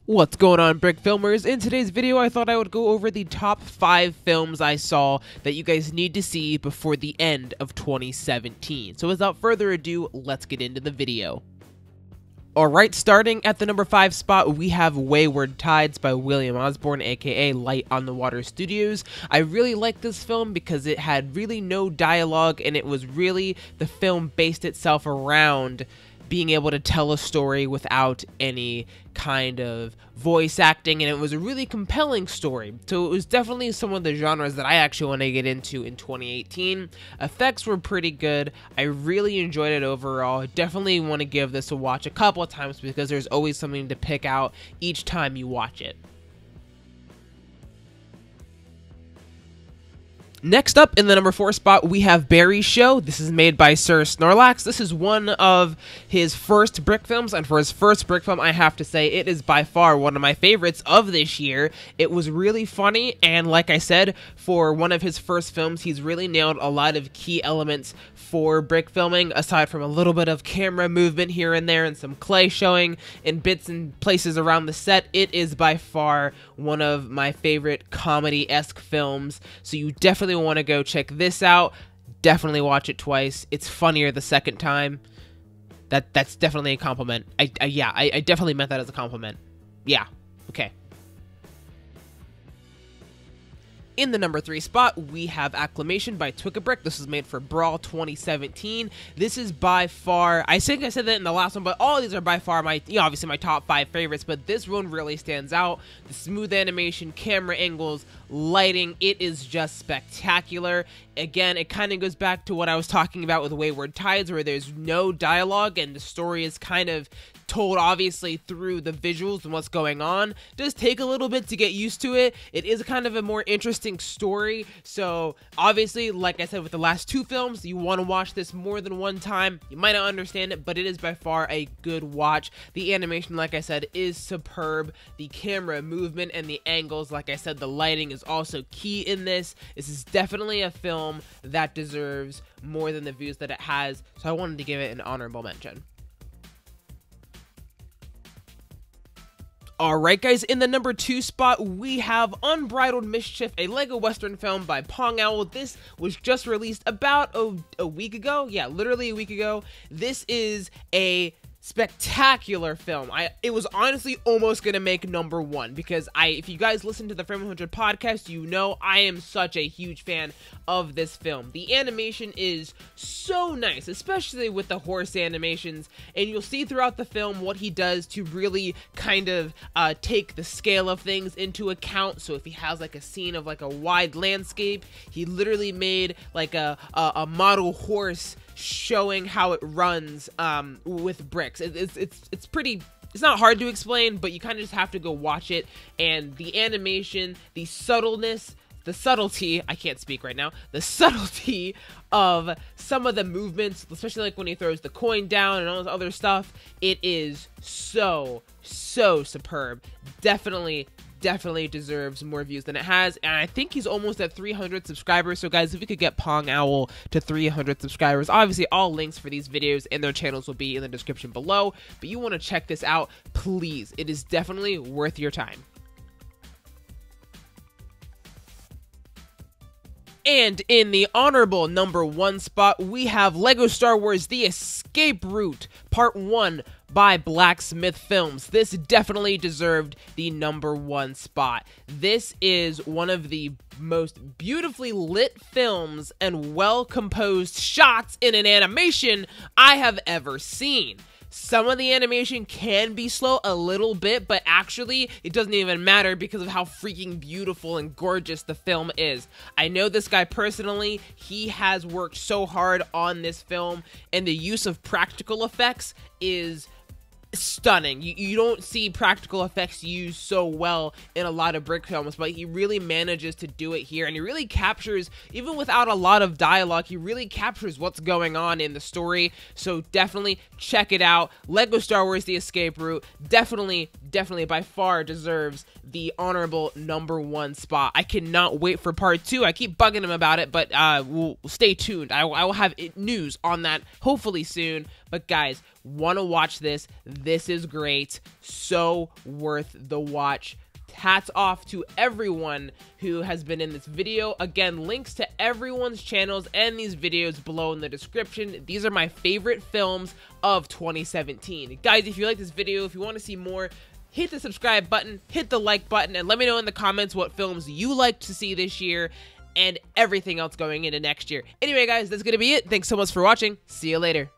What's going on, Brickfilmers? In today's video, I thought I would go over the top 5 films I saw that you guys need to see before the end of 2017. So without further ado, let's get into the video. Alright, starting at the number 5 spot, we have Wayward Tides by William Osborne, aka Light on the Water Studios. I really liked this film because it had really no dialogue, and it was really, the film based itself around being able to tell a story without any kind of voice acting, and it was a really compelling story. So it was definitely some of the genres that I actually want to get into in 2018. Effects were pretty good. I really enjoyed it overall. Definitely want to give this a watch a couple of times because there's always something to pick out each time you watch it. Next up, in the number 4 spot, we have Barry's Show. This is made by Sir Snorlax. This is one of his first Brick films, and for his first Brick film, I have to say, it is by far one of my favorites of this year. It was really funny, and like I said, for one of his first films, he's really nailed a lot of key elements for Brick filming, aside from a little bit of camera movement here and there, and some clay showing in bits and places around the set. It is by far one of my favorite comedy-esque films, so you definitely want to go check this out. Definitely watch it twice. It's funnier the second time. That's definitely a compliment. I definitely meant that as a compliment. Yeah, okay. In the number 3 spot, we have Acclamation by Twick-a-Brick. This was made for Brawl 2017. This is by far, I think I said that in the last one, but all of these are by far my, obviously my top 5 favorites, but this one really stands out. The smooth animation, camera angles, lighting, it is just spectacular. Again, it kind of goes back to what I was talking about with Wayward Tides, where there's no dialogue and the story is kind of told obviously through the visuals and what's going on. It does take a little bit to get used to it. It is kind of a more interesting story, so obviously, like I said with the last 2 films, you want to watch this more than one time. You might not understand it, but it is by far a good watch. The animation, like I said, is superb. The camera movement and the angles, like I said, the lighting is also key in this. This is definitely a film that deserves more than the views that it has, so I wanted to give it an honorable mention. Alright guys, in the number 2 spot, we have Unbridled Mischief, a Lego Western film by Pongowl. This was just released about a week ago. Yeah, literally a week ago. This is a spectacular film. It was honestly almost gonna make number 1 because if you guys listen to the Frame 100 podcast, you know I am such a huge fan of this film. The animation is so nice, especially with the horse animations, and you'll see throughout the film what he does to really kind of take the scale of things into account. So if he has like a scene of like a wide landscape, he literally made like a model horse showing how it runs with bricks. It's pretty, it's not hard to explain, but you kind of just have to go watch it. And the animation, the subtlety, I can't speak right now, the subtlety of some of the movements, especially like when he throws the coin down and all this other stuff, it is so superb. Definitely deserves more views than it has, and I think he's almost at 300 subscribers. So guys, if we could get Pongowl to 300 subscribers, obviously all links for these videos and their channels will be in the description below, but you want to check this out, please. It is definitely worth your time. And in the honorable number 1 spot, we have Lego Star Wars The Escape Route Part 1 by Blacksmith Films. This definitely deserved the number 1 spot. This is one of the most beautifully lit films and well-composed shots in an animation I have ever seen. Some of the animation can be slow a little bit, but actually it doesn't even matter because of how freaking beautiful and gorgeous the film is. I know this guy personally. He has worked so hard on this film, and the use of practical effects is stunning. You don't see practical effects used so well in a lot of Brick films, but he really manages to do it here, and he really captures, even without a lot of dialogue, he really captures what's going on in the story. So definitely check it out. Lego Star Wars The Escape Route definitely by far deserves the honorable number 1 spot. I cannot wait for part 2. I keep bugging him about it, but we'll stay tuned. I will have news on that hopefully soon. But guys, want to watch this. This is great. So worth the watch. Hats off to everyone who has been in this video. Again, links to everyone's channels and these videos below in the description. These are my favorite films of 2017. Guys, if you like this video, if you want to see more, hit the subscribe button, hit the like button, and let me know in the comments what films you like to see this year and everything else going into next year. Anyway, guys, that's going to be it. Thanks so much for watching. See you later.